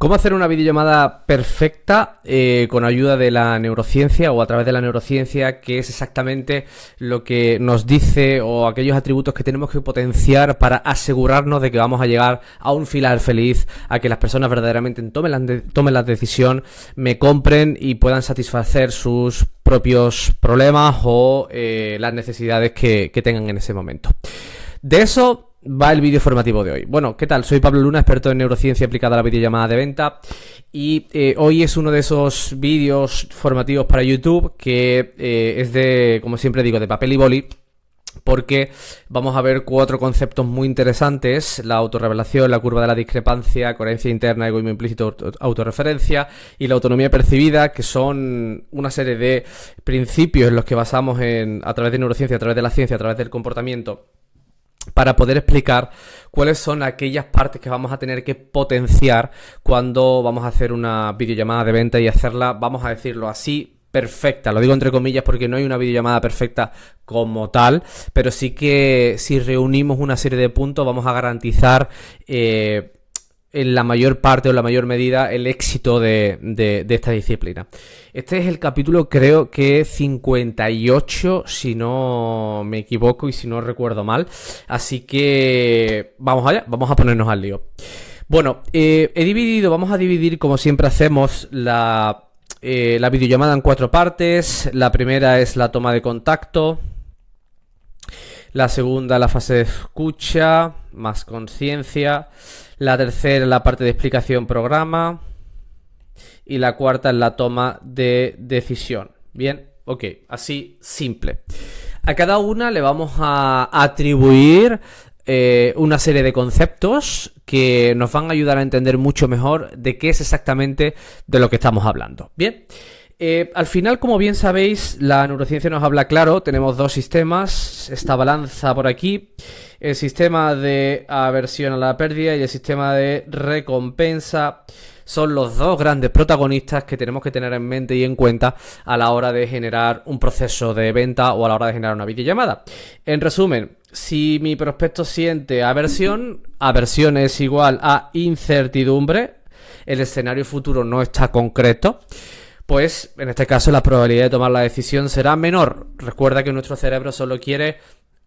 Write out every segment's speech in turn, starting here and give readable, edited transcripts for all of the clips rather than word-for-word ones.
¿Cómo hacer una videollamada perfecta con ayuda de la neurociencia o a través de la neurociencia, que es exactamente lo que nos dice o aquellos atributos que tenemos que potenciar para asegurarnos de que vamos a llegar a un final feliz, a que las personas verdaderamente tomen la decisión, me compren y puedan satisfacer sus propios problemas o las necesidades que tengan en ese momento? De eso va el vídeo formativo de hoy. Bueno, ¿qué tal? Soy Pablo Luna, experto en neurociencia aplicada a la videollamada de venta, y hoy es uno de esos vídeos formativos para YouTube que es de, como siempre digo, de papel y boli, porque vamos a ver 4 conceptos muy interesantes: la autorrevelación, la curva de la discrepancia, coherencia interna, egoísmo implícito, autorreferencia y la autonomía percibida, que son una serie de principios en los que basamos a través de neurociencia, a través de la ciencia, a través del comportamiento, para poder explicar cuáles son aquellas partes que vamos a tener que potenciar cuando vamos a hacer una videollamada de venta y hacerla, vamos a decirlo así, perfecta. Lo digo entre comillas porque no hay una videollamada perfecta como tal, pero sí que si reunimos una serie de puntos vamos a garantizar en la mayor parte o en la mayor medida el éxito de esta disciplina. Este es el capítulo, creo que 58, si no me equivoco y si no recuerdo mal. Así que vamos allá, vamos a ponernos al lío. Bueno, vamos a dividir, como siempre hacemos, la videollamada en 4 partes. La primera es la toma de contacto. La segunda, la fase de escucha, más conciencia. La tercera, la parte de explicación programa. Y la cuarta es la toma de decisión. Bien, ok, así simple. A cada una le vamos a atribuir una serie de conceptos que nos van a ayudar a entender mucho mejor de qué es exactamente de lo que estamos hablando. Bien. Al final, como bien sabéis, la neurociencia nos habla claro. Tenemos 2 sistemas, esta balanza por aquí, el sistema de aversión a la pérdida y el sistema de recompensa. Son los 2 grandes protagonistas que tenemos que tener en mente y en cuenta a la hora de generar un proceso de venta o a la hora de generar una videollamada. En resumen, si mi prospecto siente aversión es igual a incertidumbre, el escenario futuro no está concreto, pues en este caso la probabilidad de tomar la decisión será menor. Recuerda que nuestro cerebro solo quiere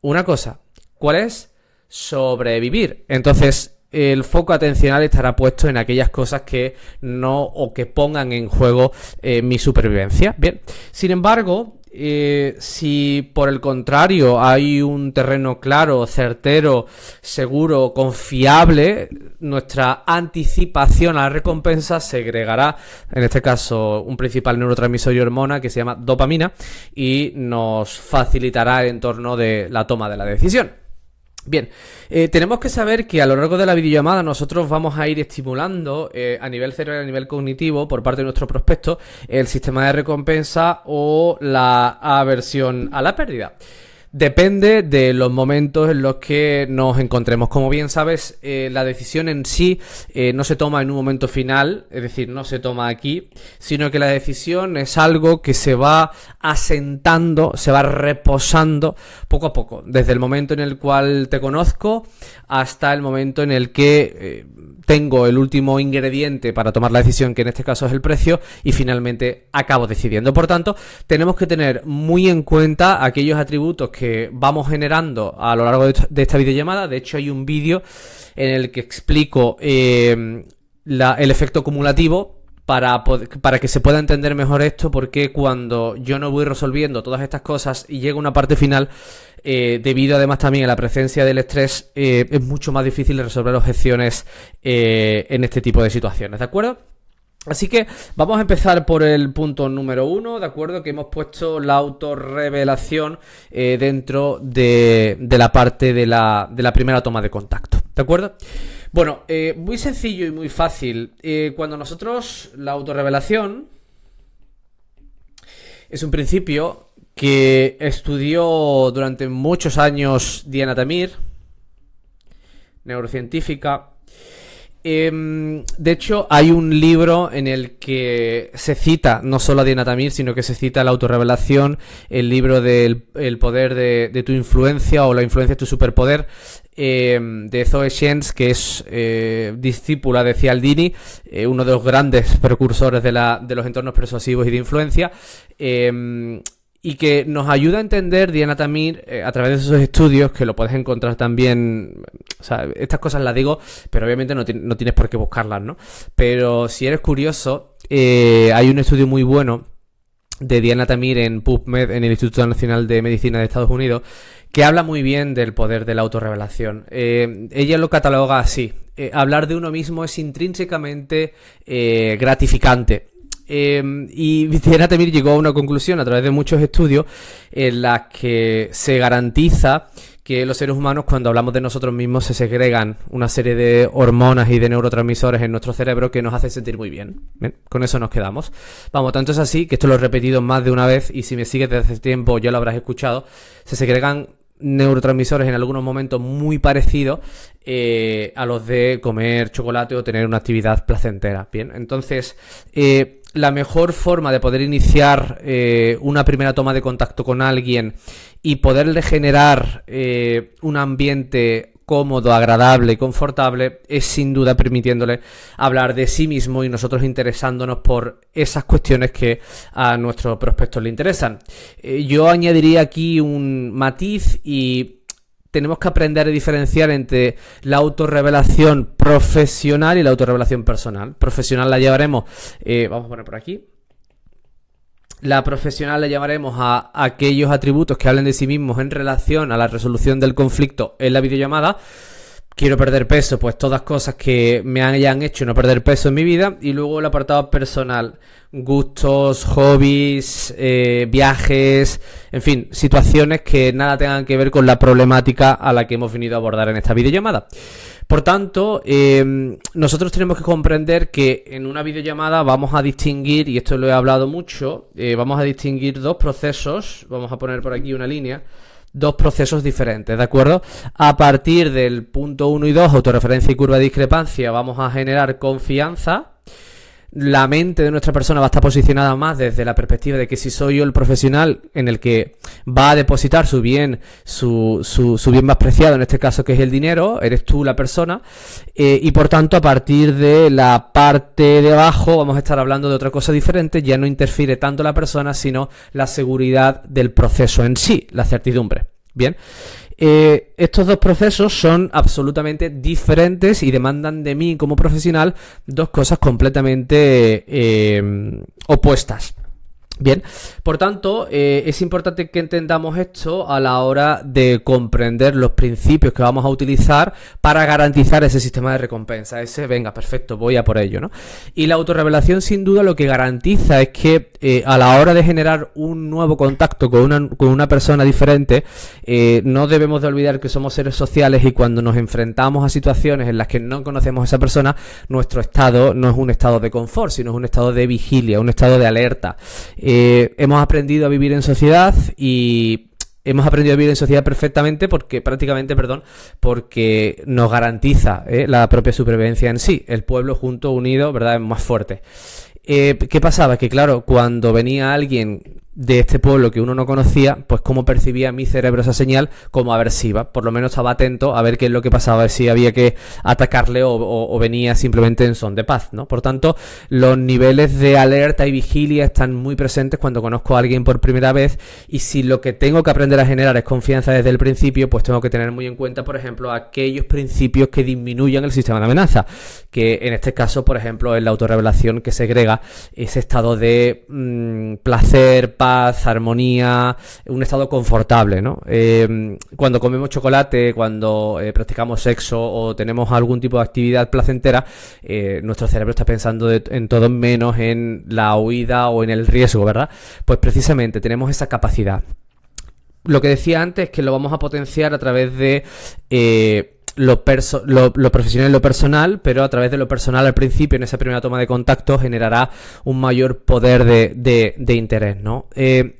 una cosa. ¿Cuál es? Sobrevivir. Entonces el foco atencional estará puesto en aquellas cosas que no o que pongan en juego mi supervivencia. Bien. Sin embargo, si por el contrario hay un terreno claro, certero, seguro, confiable, nuestra anticipación a la recompensa segregará, en este caso, un principal neurotransmisor y hormona que se llama dopamina, y nos facilitará el entorno de la toma de la decisión. Bien, tenemos que saber que a lo largo de la videollamada nosotros vamos a ir estimulando a nivel cerebral, a nivel cognitivo, por parte de nuestro prospecto, el sistema de recompensa o la aversión a la pérdida. Depende de los momentos en los que nos encontremos. Como bien sabes, la decisión en sí no se toma en un momento final, es decir, no se toma aquí, sino que la decisión es algo que se va asentando, se va reposando poco a poco, desde el momento en el cual te conozco hasta el momento en el que tengo el último ingrediente para tomar la decisión, que en este caso es el precio, y finalmente acabo decidiendo. Por tanto, tenemos que tener muy en cuenta aquellos atributos que vamos generando a lo largo de esta videollamada. De hecho, hay un vídeo en el que explico el efecto acumulativo para que se pueda entender mejor esto, porque cuando yo no voy resolviendo todas estas cosas y llega una parte final, debido además también a la presencia del estrés, es mucho más difícil de resolver objeciones en este tipo de situaciones, ¿de acuerdo? Así que vamos a empezar por el punto número 1, ¿de acuerdo? Que hemos puesto la autorrevelación dentro de la parte de la primera toma de contacto, ¿de acuerdo? Bueno, muy sencillo y muy fácil. Cuando nosotros, la autorrevelación es un principio que estudió durante muchos años Diana Tamir, neurocientífica, De hecho, hay un libro en el que se cita no solo a Diana Tamir, sino que se cita la autorrevelación, el libro del el poder de tu influencia o la influencia de tu superpoder, de Zoe Shens, que es discípula de Cialdini, uno de los grandes precursores de los entornos persuasivos y de influencia. Y que nos ayuda a entender Diana Tamir a través de esos estudios, que lo puedes encontrar también. O sea, estas cosas las digo, pero obviamente no tienes por qué buscarlas, ¿no? Pero si eres curioso, hay un estudio muy bueno de Diana Tamir en PubMed, en el Instituto Nacional de Medicina de Estados Unidos, que habla muy bien del poder de la autorrevelación. Ella lo cataloga así: hablar de uno mismo es intrínsecamente gratificante. Y Diana Tamir llegó a una conclusión a través de muchos estudios en las que se garantiza que los seres humanos, cuando hablamos de nosotros mismos, se segregan una serie de hormonas y de neurotransmisores en nuestro cerebro que nos hacen sentir muy bien. ¿Ven? Con eso nos quedamos. Vamos, tanto es así que esto lo he repetido más de una vez, y si me sigues desde hace tiempo ya lo habrás escuchado. Se segregan neurotransmisores en algunos momentos muy parecidos a los de comer chocolate o tener una actividad placentera. Bien, entonces la mejor forma de poder iniciar una primera toma de contacto con alguien y poderle generar un ambiente cómodo, agradable y confortable es sin duda permitiéndole hablar de sí mismo y nosotros interesándonos por esas cuestiones que a nuestros prospectos le interesan. Yo añadiría aquí un matiz, y tenemos que aprender a diferenciar entre la autorrevelación profesional y la autorrevelación personal. Profesional la llevaremos, vamos a poner por aquí. La profesional la llamaremos a aquellos atributos que hablen de sí mismos en relación a la resolución del conflicto en la videollamada. Quiero perder peso, pues todas cosas que me hayan hecho no perder peso en mi vida. Y luego el apartado personal: gustos, hobbies, viajes, en fin, situaciones que nada tengan que ver con la problemática a la que hemos venido a abordar en esta videollamada. Por tanto, nosotros tenemos que comprender que en una videollamada vamos a distinguir, y esto lo he hablado mucho, vamos a distinguir dos procesos. Vamos a poner por aquí una línea. Dos procesos diferentes, ¿de acuerdo? A partir del punto 1 y 2, autorreferencia y curva de discrepancia, vamos a generar confianza. La mente de nuestra persona va a estar posicionada más desde la perspectiva de que si soy yo el profesional en el que va a depositar su bien más preciado, en este caso que es el dinero, eres tú la persona, y por tanto a partir de la parte de abajo vamos a estar hablando de otra cosa diferente. Ya no interfiere tanto la persona, sino la seguridad del proceso en sí, la certidumbre. Bien. Estos dos procesos son absolutamente diferentes y demandan de mí como profesional dos cosas completamente opuestas. Bien, por tanto, es importante que entendamos esto a la hora de comprender los principios que vamos a utilizar para garantizar ese sistema de recompensa, venga, perfecto, voy a por ello, ¿no? Y la autorrevelación, sin duda, lo que garantiza es que a la hora de generar un nuevo contacto con una persona diferente, no debemos de olvidar que somos seres sociales, y cuando nos enfrentamos a situaciones en las que no conocemos a esa persona, nuestro estado no es un estado de confort, sino es un estado de vigilia, un estado de alerta. Hemos aprendido a vivir en sociedad, y hemos aprendido a vivir en sociedad porque nos garantiza la propia supervivencia en sí. El pueblo junto, unido, ¿verdad?, es más fuerte. ¿Qué pasaba? Que claro, cuando venía alguien de este pueblo que uno no conocía, pues cómo percibía mi cerebro esa señal como aversiva. Por lo menos estaba atento a ver qué es lo que pasaba, si había que atacarle o venía simplemente en son de paz, ¿no? Por tanto, los niveles de alerta y vigilia están muy presentes cuando conozco a alguien por primera vez, y si lo que tengo que aprender a generar es confianza desde el principio, pues tengo que tener muy en cuenta, por ejemplo, aquellos principios que disminuyan el sistema de amenaza, que en este caso, por ejemplo, es la autorrevelación, que segrega ese estado de placer, paz, armonía, un estado confortable, ¿no? Cuando comemos chocolate, cuando practicamos sexo o tenemos algún tipo de actividad placentera, nuestro cerebro está pensando en todo menos en la huida o en el riesgo, ¿verdad? Pues precisamente tenemos esa capacidad. Lo que decía antes es que lo vamos a potenciar a través de lo profesional y lo personal, pero a través de lo personal al principio, en esa primera toma de contacto, generará un mayor poder de interés, ¿no?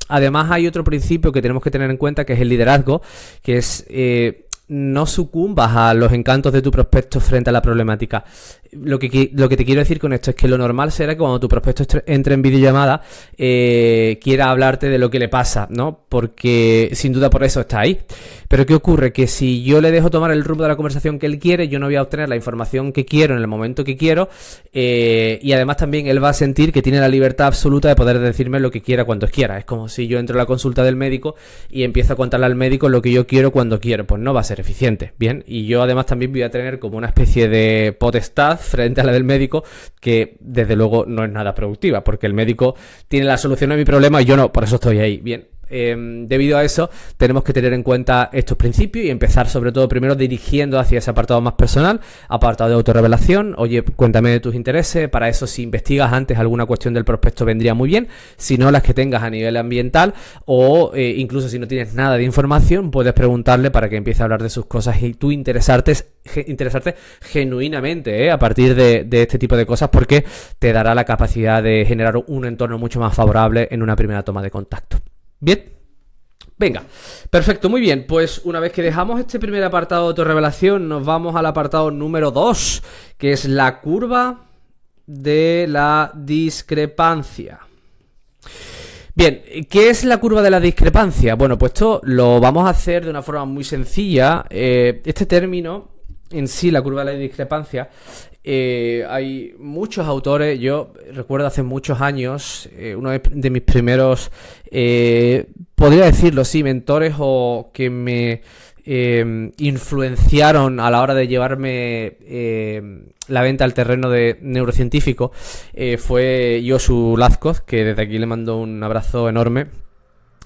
Además, hay otro principio que tenemos que tener en cuenta, que es el liderazgo, que es no sucumbas a los encantos de tu prospecto frente a la problemática. lo que te quiero decir con esto es que lo normal será que cuando tu prospecto entre en videollamada quiera hablarte de lo que le pasa, ¿no? Porque sin duda por eso está ahí. Pero ¿qué ocurre? Que si yo le dejo tomar el rumbo de la conversación que él quiere, yo no voy a obtener la información que quiero en el momento que quiero, y además también él va a sentir que tiene la libertad absoluta de poder decirme lo que quiera cuando quiera. Es como si yo entro a la consulta del médico y empiezo a contarle al médico lo que yo quiero cuando quiero. Pues no va a ser eficiente, ¿bien? Y yo además también voy a tener como una especie de potestad frente a la del médico que desde luego no es nada productiva, porque el médico tiene la solución a mi problema y yo no, por eso estoy ahí, ¿bien? Debido a eso tenemos que tener en cuenta estos principios y empezar sobre todo primero dirigiendo hacia ese apartado más personal, apartado de autorrevelación. Oye, cuéntame de tus intereses. Para eso, si investigas antes alguna cuestión del prospecto vendría muy bien, si no las que tengas a nivel ambiental, o incluso si no tienes nada de información puedes preguntarle para que empiece a hablar de sus cosas y tú interesarte genuinamente a partir de este tipo de cosas, porque te dará la capacidad de generar un entorno mucho más favorable en una primera toma de contacto. Bien, venga, perfecto, muy bien. Pues una vez que dejamos este primer apartado de autorrevelación, nos vamos al apartado número 2, que es la curva de la discrepancia. Bien, ¿qué es la curva de la discrepancia? Bueno, pues esto lo vamos a hacer de una forma muy sencilla. Este término en sí, la curva de la discrepancia, hay muchos autores. Yo recuerdo hace muchos años, uno de mis primeros, podría decirlo, sí, mentores o que me influenciaron a la hora de llevarme la venta al terreno de neurocientífico, fue Josu Lazcoz, que desde aquí le mando un abrazo enorme.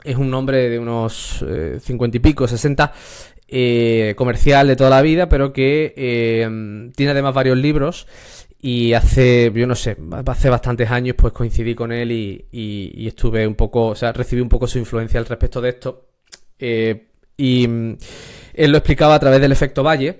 Es un hombre de unos 50 y pico, 60, comercial de toda la vida, pero que tiene además varios libros. Y hace bastantes años pues coincidí con él y estuve un poco, o sea, recibí un poco su influencia al respecto de esto. Y él lo explicaba a través del efecto Valle,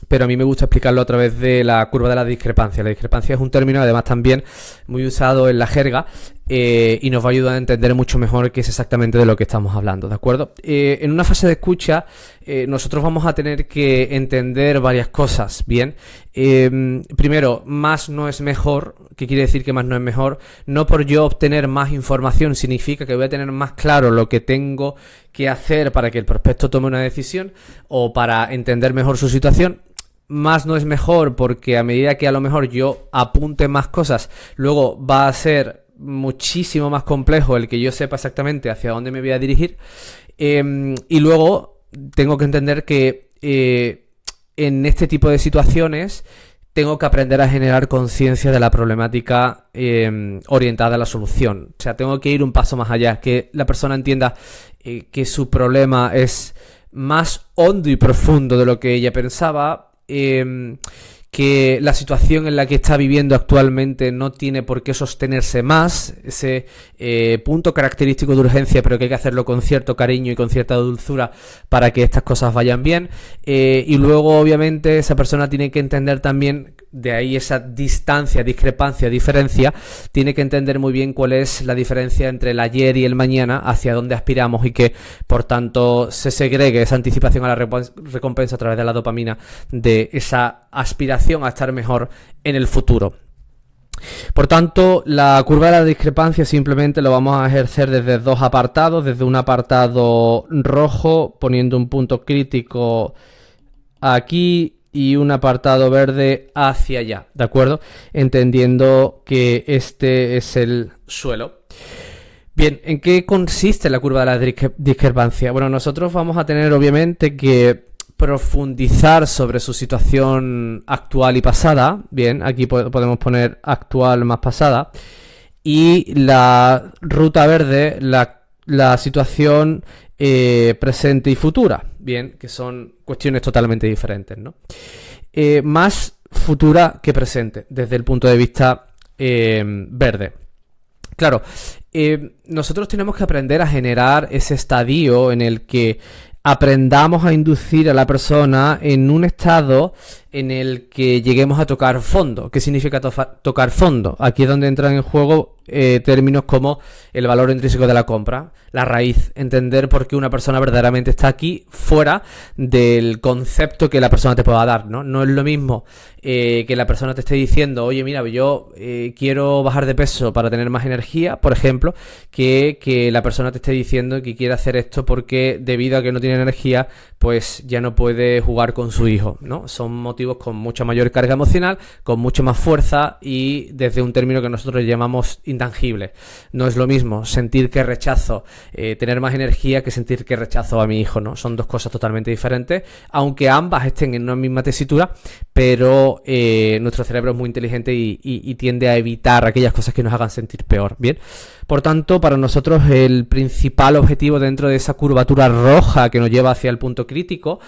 pero a mí me gusta explicarlo a través de la curva de la discrepancia. La discrepancia es un término además también muy usado en la jerga, y nos va a ayudar a entender mucho mejor qué es exactamente de lo que estamos hablando, ¿de acuerdo? En una fase de escucha nosotros vamos a tener que entender varias cosas, ¿bien? Primero, más no es mejor. ¿Qué quiere decir que más no es mejor? No por yo obtener más información significa que voy a tener más claro lo que tengo que hacer para que el prospecto tome una decisión o para entender mejor su situación. Más no es mejor porque a medida que a lo mejor yo apunte más cosas, luego va a ser muchísimo más complejo el que yo sepa exactamente hacia dónde me voy a dirigir. Y luego tengo que entender que en este tipo de situaciones tengo que aprender a generar conciencia de la problemática orientada a la solución. O sea, tengo que ir un paso más allá, que la persona entienda que su problema es más hondo y profundo de lo que ella pensaba, que la situación en la que está viviendo actualmente no tiene por qué sostenerse más, ese punto característico de urgencia, pero que hay que hacerlo con cierto cariño y con cierta dulzura para que estas cosas vayan bien. Y luego, obviamente, esa persona tiene que entender también, de ahí esa distancia, discrepancia, diferencia, tiene que entender muy bien cuál es la diferencia entre el ayer y el mañana, hacia dónde aspiramos, y que, por tanto, se segregue esa anticipación a la recompensa a través de la dopamina, de esa aspiración a estar mejor en el futuro. Por tanto, la curva de la discrepancia simplemente lo vamos a ejercer desde dos apartados, desde un apartado rojo, poniendo un punto crítico aquí, y un apartado verde hacia allá, ¿de acuerdo? Entendiendo que este es el suelo. Bien, ¿en qué consiste la curva de la discrepancia? Bueno, nosotros vamos a tener obviamente que profundizar sobre su situación actual y pasada. Bien, aquí podemos poner actual más pasada. Y la ruta verde, la situación presente y futura. Bien, que son cuestiones totalmente diferentes, ¿no? Más futura que presente, desde el punto de vista verde. Claro, nosotros tenemos que aprender a generar ese estadio en el que aprendamos a inducir a la persona en un estado en el que lleguemos a tocar fondo. ¿Qué significa tocar fondo? Aquí es donde entran en juego términos como el valor intrínseco de la compra, la raíz, entender por qué una persona verdaderamente está aquí fuera del concepto que la persona te pueda dar, ¿no? No es lo mismo que la persona te esté diciendo, oye, mira, yo quiero bajar de peso para tener más energía, por ejemplo, que la persona te esté diciendo que quiere hacer esto porque debido a que no tiene energía, pues ya no puede jugar con su hijo, ¿no? Son motivos con mucha mayor carga emocional, con mucha más fuerza y desde un término que nosotros llamamos intangible. No es lo mismo sentir que rechazo tener más energía que sentir que rechazo a mi hijo, ¿no? Son dos cosas totalmente diferentes, aunque ambas estén en una misma tesitura, pero nuestro cerebro es muy inteligente y tiende a evitar aquellas cosas que nos hagan sentir peor, ¿bien? Por tanto, para nosotros el principal objetivo dentro de esa curvatura roja que nos lleva hacia el punto crítico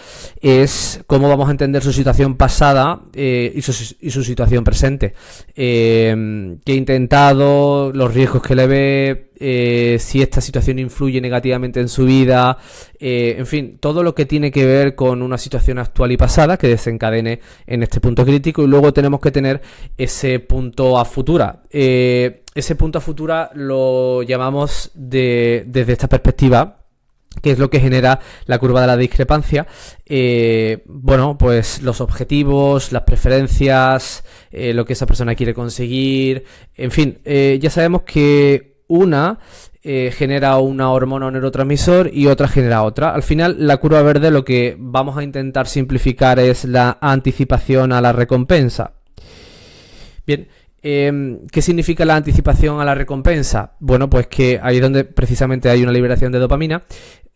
es cómo vamos a entender su situación pasada y su situación presente. Que ha intentado, los riesgos que le ve, si esta situación influye negativamente en su vida, en fin, todo lo que tiene que ver con una situación actual y pasada que desencadene en este punto crítico, y luego tenemos que tener ese punto a futura. Ese punto a futura lo llamamos desde esta perspectiva, que es lo que genera la curva de la discrepancia. Bueno, pues los objetivos, las preferencias, lo que esa persona quiere conseguir, en fin, ya sabemos que una genera una hormona o neurotransmisor y otra genera otra. Al final, la curva verde lo que vamos a intentar simplificar es la anticipación a la recompensa. Bien, ¿qué significa la anticipación a la recompensa? Bueno, pues que ahí es donde precisamente hay una liberación de dopamina,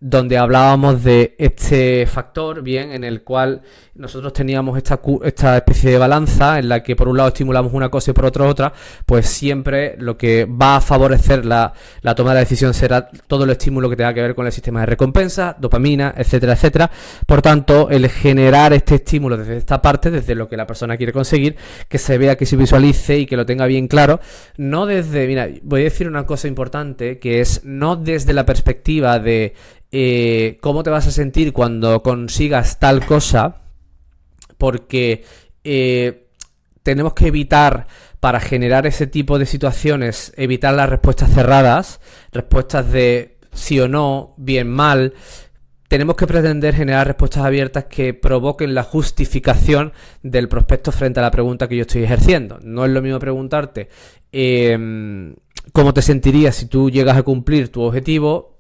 donde hablábamos de este factor, bien, en el cual nosotros teníamos esta especie de balanza en la que por un lado estimulamos una cosa y por otro otra, pues siempre lo que va a favorecer la toma de la decisión será todo el estímulo que tenga que ver con el sistema de recompensa, dopamina, etcétera, etcétera. Por tanto, el generar este estímulo desde esta parte, desde lo que la persona quiere conseguir, que se vea, que se visualice y que lo tenga bien claro, no desde, mira, voy a decir una cosa importante, que es no desde la perspectiva de cómo te vas a sentir cuando consigas tal cosa, porque tenemos que evitar, para generar ese tipo de situaciones, evitar las respuestas cerradas, respuestas de sí o no, bien, mal. Tenemos que pretender generar respuestas abiertas que provoquen la justificación del prospecto frente a la pregunta que yo estoy ejerciendo. No es lo mismo preguntarte cómo te sentirías si tú llegas a cumplir tu objetivo.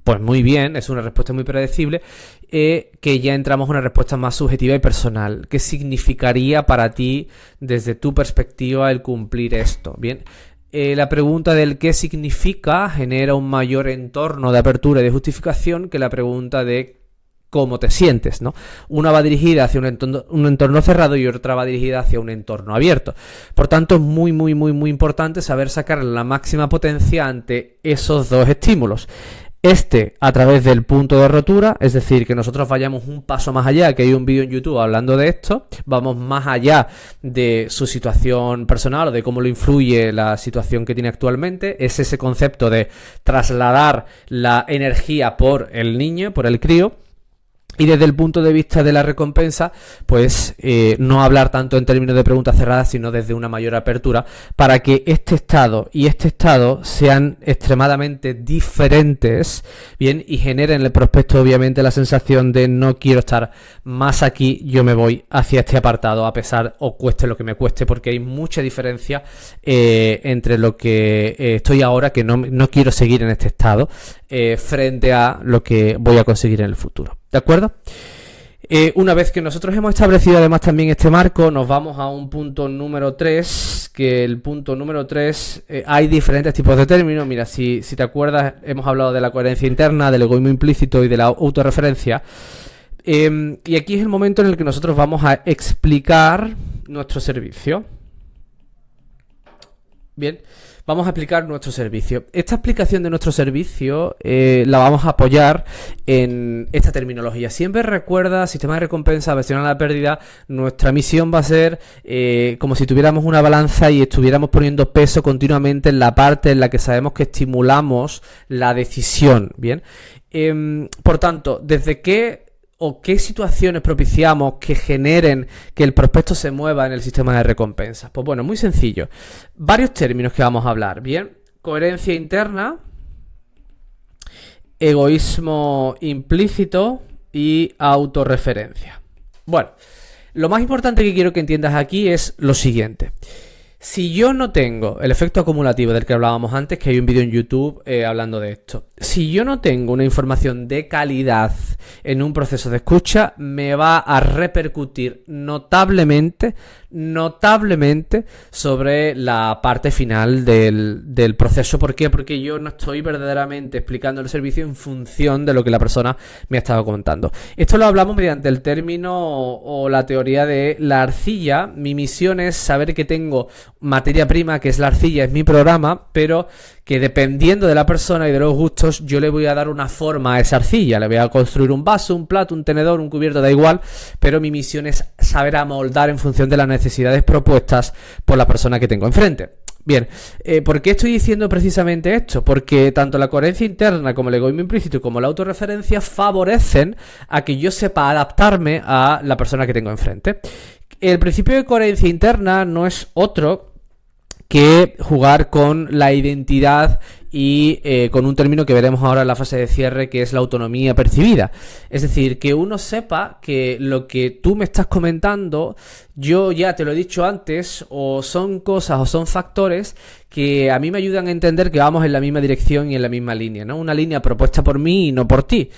Pues muy bien, es una respuesta muy predecible, que ya entramos en una respuesta más subjetiva y personal. ¿Qué significaría para ti, desde tu perspectiva, el cumplir esto? Bien, la pregunta del qué significa genera un mayor entorno de apertura y de justificación que la pregunta de cómo te sientes, ¿no? Una va dirigida hacia un entorno cerrado y otra va dirigida hacia un entorno abierto. Por tanto, es muy, muy, muy, muy importante saber sacar la máxima potencia ante esos dos estímulos. A través del punto de rotura, es decir, que nosotros vayamos un paso más allá, que hay un vídeo en YouTube hablando de esto, vamos más allá de su situación personal o de cómo lo influye la situación que tiene actualmente, es ese concepto de trasladar la energía por el niño, por el crío. Y desde el punto de vista de la recompensa, pues no hablar tanto en términos de preguntas cerradas, sino desde una mayor apertura, para que este estado y este estado sean extremadamente diferentes, bien, y generen en el prospecto obviamente la sensación de no quiero estar más aquí, yo me voy hacia este apartado, a pesar o cueste lo que me cueste, porque hay mucha diferencia entre lo que estoy ahora, que no quiero seguir en este estado, frente a lo que voy a conseguir en el futuro. ¿De acuerdo? Una vez que nosotros hemos establecido además también este marco, nos vamos a un punto número 3, que el punto número 3, hay diferentes tipos de términos. Mira, si te acuerdas, hemos hablado de la coherencia interna, del egoísmo implícito y de la autorreferencia. Y aquí es el momento en el que nosotros vamos a explicar nuestro servicio. Bien, vamos a explicar nuestro servicio. Esta explicación de nuestro servicio la vamos a apoyar en esta terminología. Siempre recuerda, sistema de recompensa, aversión a la pérdida. Nuestra misión va a ser como si tuviéramos una balanza y estuviéramos poniendo peso continuamente en la parte en la que sabemos que estimulamos la decisión. Bien, por tanto, ¿desde qué o qué situaciones propiciamos que generen que el prospecto se mueva en el sistema de recompensas? Pues bueno, muy sencillo. Varios términos que vamos a hablar, ¿bien? Coherencia interna, egoísmo implícito y autorreferencia. Bueno, lo más importante que quiero que entiendas aquí es lo siguiente. Si yo no tengo el efecto acumulativo del que hablábamos antes, que hay un vídeo en YouTube hablando de esto, si yo no tengo una información de calidad en un proceso de escucha, me va a repercutir notablemente sobre la parte final del proceso. ¿Por qué? Porque yo no estoy verdaderamente explicando el servicio en función de lo que la persona me ha estado contando. Esto lo hablamos mediante el término o la teoría de la arcilla. Mi misión es saber que tengo materia prima, que es la arcilla, es mi programa, pero que dependiendo de la persona y de los gustos, yo le voy a dar una forma a esa arcilla. Le voy a construir un vaso, un plato, un tenedor, un cubierto, da igual, pero mi misión es saber amoldar en función de las necesidades propuestas por la persona que tengo enfrente. Bien, ¿por qué estoy diciendo precisamente esto? Porque tanto la coherencia interna como el egoísmo implícito como la autorreferencia favorecen a que yo sepa adaptarme a la persona que tengo enfrente. El principio de coherencia interna no es otro que jugar con la identidad y con un término que veremos ahora en la fase de cierre, que es la autonomía percibida. Es decir, que uno sepa que lo que tú me estás comentando, yo ya te lo he dicho antes, o son cosas o son factores que a mí me ayudan a entender que vamos en la misma dirección y en la misma línea, ¿no? Una línea propuesta por mí y no por ti.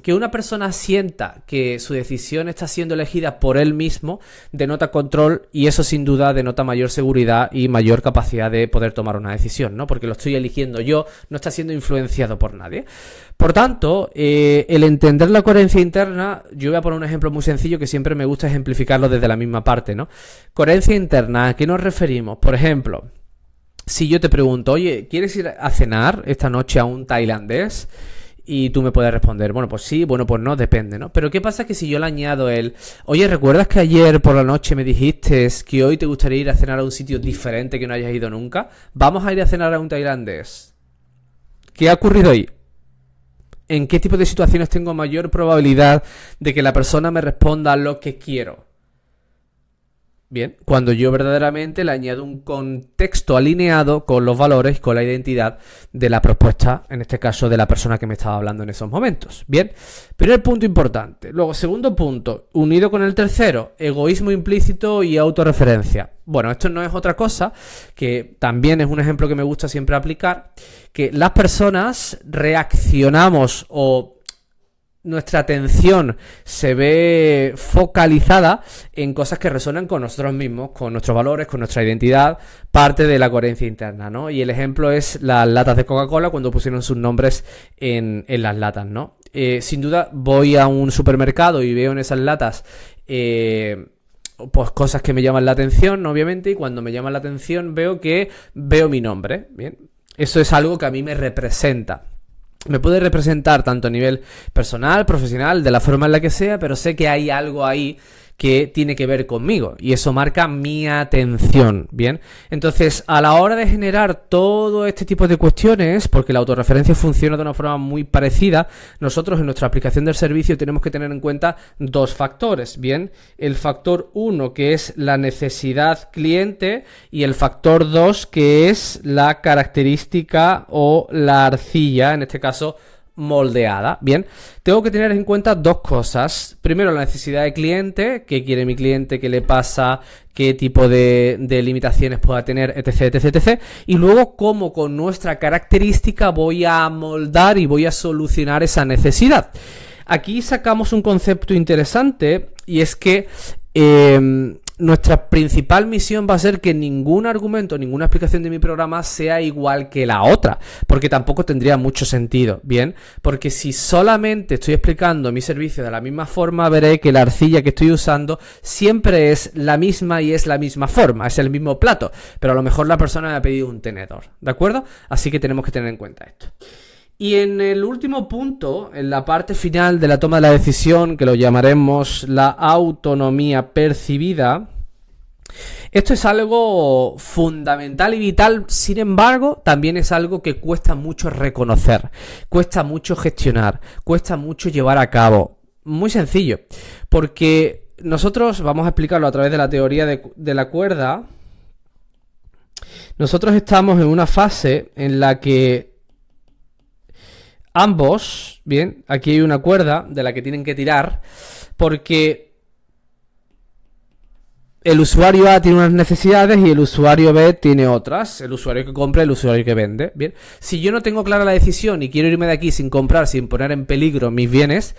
Que una persona sienta que su decisión está siendo elegida por él mismo denota control, y eso sin duda denota mayor seguridad y mayor capacidad de poder tomar una decisión, ¿no? Porque lo estoy eligiendo yo, no está siendo influenciado por nadie. Por tanto, el entender la coherencia interna, yo voy a poner un ejemplo muy sencillo que siempre me gusta ejemplificarlo desde la misma parte, ¿no? Coherencia interna, ¿a qué nos referimos? Por ejemplo, si yo te pregunto, oye, ¿quieres ir a cenar esta noche a un tailandés? Y tú me puedes responder, bueno, pues sí, bueno, pues no, depende, ¿no? Pero ¿qué pasa que si yo le añado oye, ¿recuerdas que ayer por la noche me dijiste que hoy te gustaría ir a cenar a un sitio diferente que no hayas ido nunca? Vamos a ir a cenar a un tailandés. ¿Qué ha ocurrido ahí? ¿En qué tipo de situaciones tengo mayor probabilidad de que la persona me responda lo que quiero? Bien, cuando yo verdaderamente le añado un contexto alineado con los valores, con la identidad de la propuesta, en este caso de la persona que me estaba hablando en esos momentos. Bien, primer punto importante. Luego, segundo punto, unido con el tercero, egoísmo implícito y autorreferencia. Bueno, esto no es otra cosa, que también es un ejemplo que me gusta siempre aplicar, que las personas reaccionamos o nuestra atención se ve focalizada en cosas que resuenan con nosotros mismos, con nuestros valores, con nuestra identidad, parte de la coherencia interna, ¿no? Y el ejemplo es las latas de Coca-Cola cuando pusieron sus nombres en las latas, ¿no? Sin duda voy a un supermercado y veo en esas latas pues cosas que me llaman la atención, obviamente, y cuando me llaman la atención veo mi nombre, ¿bien? Eso es algo que a mí me representa. Me puede representar tanto a nivel personal, profesional, de la forma en la que sea, pero sé que hay algo ahí que tiene que ver conmigo y eso marca mi atención, ¿bien? Entonces, a la hora de generar todo este tipo de cuestiones, porque la autorreferencia funciona de una forma muy parecida, nosotros en nuestra aplicación del servicio tenemos que tener en cuenta dos factores, ¿bien? El factor 1, que es la necesidad cliente, y el factor 2, que es la característica o la arcilla, en este caso moldeada. Bien, tengo que tener en cuenta dos cosas. Primero, la necesidad de cliente, qué quiere mi cliente, qué le pasa, qué tipo de limitaciones pueda tener, etc, etc, etc. Y luego, cómo con nuestra característica voy a moldar y voy a solucionar esa necesidad. Aquí sacamos un concepto interesante, y es que nuestra principal misión va a ser que ningún argumento, ninguna explicación de mi programa sea igual que la otra, porque tampoco tendría mucho sentido, ¿bien? Porque si solamente estoy explicando mi servicio de la misma forma, veré que la arcilla que estoy usando siempre es la misma y es la misma forma, es el mismo plato, pero a lo mejor la persona me ha pedido un tenedor, ¿de acuerdo? Así que tenemos que tener en cuenta esto. Y en el último punto, en la parte final de la toma de la decisión, que lo llamaremos la autonomía percibida, esto es algo fundamental y vital, sin embargo, también es algo que cuesta mucho reconocer, cuesta mucho gestionar, cuesta mucho llevar a cabo. Muy sencillo, porque nosotros, vamos a explicarlo a través de la teoría de la cuerda, nosotros estamos en una fase en la que ambos, bien, aquí hay una cuerda de la que tienen que tirar, porque el usuario A tiene unas necesidades y el usuario B tiene otras. El usuario que compra y el usuario que vende. Bien, si yo no tengo clara la decisión y quiero irme de aquí sin comprar, sin poner en peligro mis bienes,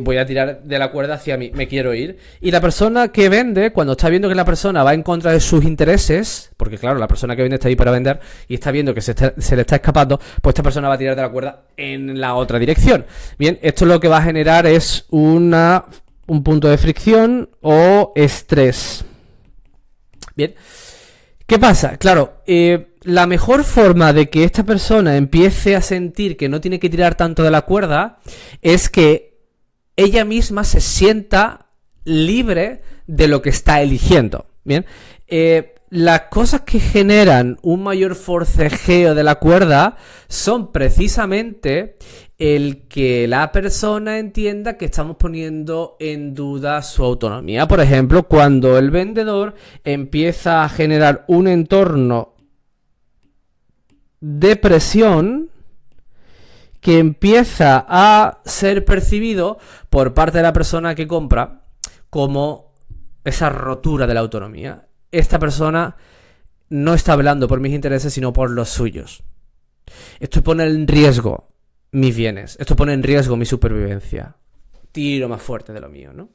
voy a tirar de la cuerda hacia mí, me quiero ir. Y la persona que vende, cuando está viendo que la persona va en contra de sus intereses, porque claro, la persona que vende está ahí para vender y está viendo que se le está escapando, pues esta persona va a tirar de la cuerda en la otra dirección. Bien, esto lo que va a generar es un punto de fricción o estrés. Bien, ¿qué pasa? Claro, la mejor forma de que esta persona empiece a sentir que no tiene que tirar tanto de la cuerda es que ella misma se sienta libre de lo que está eligiendo. Bien, las cosas que generan un mayor forcejeo de la cuerda son precisamente el que la persona entienda que estamos poniendo en duda su autonomía. Por ejemplo, cuando el vendedor empieza a generar un entorno de presión que empieza a ser percibido por parte de la persona que compra como esa rotura de la autonomía. Esta persona no está hablando por mis intereses, sino por los suyos. Esto pone en riesgo mis bienes. Esto pone en riesgo mi supervivencia. Tiro más fuerte de lo mío, ¿no?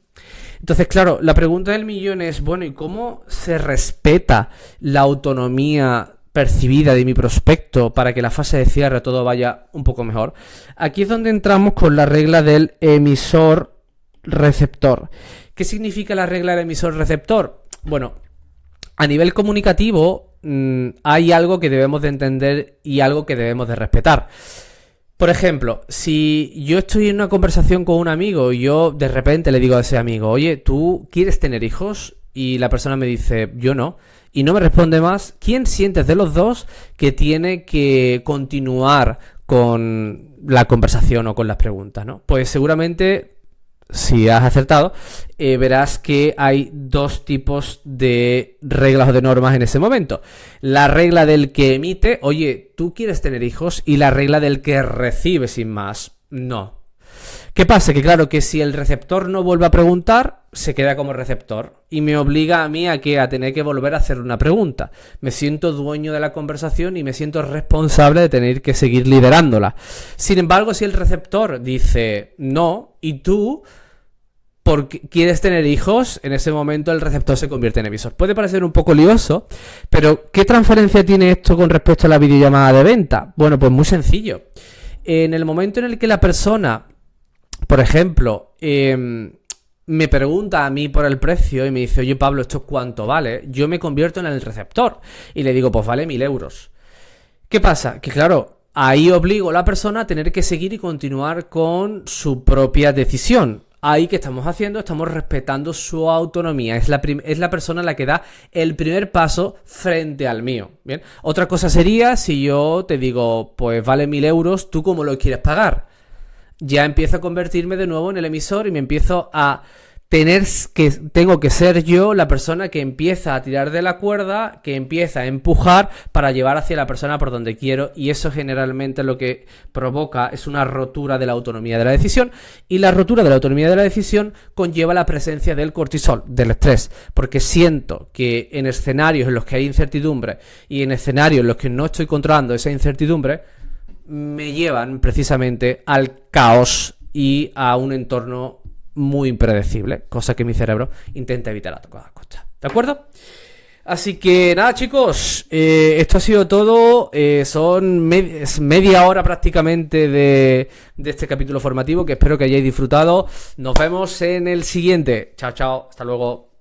Entonces, claro, la pregunta del millón es, bueno, ¿y cómo se respeta la autonomía percibida de mi prospecto para que la fase de cierre todo vaya un poco mejor? Aquí es donde entramos con la regla del emisor-receptor. ¿Qué significa la regla del emisor-receptor? Bueno, a nivel comunicativo hay algo que debemos de entender y algo que debemos de respetar. Por ejemplo, si yo estoy en una conversación con un amigo y yo de repente le digo a ese amigo, oye, ¿tú quieres tener hijos? Y la persona me dice, yo no. Y no me responde más, ¿quién sientes de los dos que tiene que continuar con la conversación o con las preguntas, ¿no? Pues seguramente, si has acertado, verás que hay dos tipos de reglas o de normas en ese momento. La regla del que emite, oye, ¿tú quieres tener hijos? Y la regla del que recibe sin más, no. ¿Qué pasa? Que claro, que si el receptor no vuelve a preguntar, se queda como receptor y me obliga a mí a tener que volver a hacer una pregunta. Me siento dueño de la conversación y me siento responsable de tener que seguir liderándola. Sin embargo, si el receptor dice no y tú porque quieres tener hijos, en ese momento el receptor se convierte en emisor. Puede parecer un poco lioso, pero ¿qué transferencia tiene esto con respecto a la videollamada de venta? Bueno, pues muy sencillo. En el momento en el que la persona, por ejemplo, me pregunta a mí por el precio y me dice, oye Pablo, ¿esto cuánto vale? Yo me convierto en el receptor y le digo, pues vale 1.000 euros. ¿Qué pasa? Que claro, ahí obligo a la persona a tener que seguir y continuar con su propia decisión. Ahí que estamos haciendo, estamos respetando su autonomía. Es la persona la que da el primer paso frente al mío. Bien. Otra cosa sería si yo te digo, pues vale 1.000 euros, ¿tú cómo lo quieres pagar? Ya empiezo a convertirme de nuevo en el emisor y me empiezo a tengo que ser yo la persona que empieza a tirar de la cuerda, que empieza a empujar para llevar hacia la persona por donde quiero, y eso generalmente lo que provoca es una rotura de la autonomía de la decisión, y la rotura de la autonomía de la decisión conlleva la presencia del cortisol, del estrés, porque siento que en escenarios en los que hay incertidumbre y en escenarios en los que no estoy controlando esa incertidumbre, me llevan precisamente al caos y a un entorno muy impredecible, cosa que mi cerebro intenta evitar a toda costa. ¿De acuerdo? Así que nada, chicos, esto ha sido todo. Son media hora prácticamente de este capítulo formativo que espero que hayáis disfrutado. Nos vemos en el siguiente. Chao, chao. Hasta luego.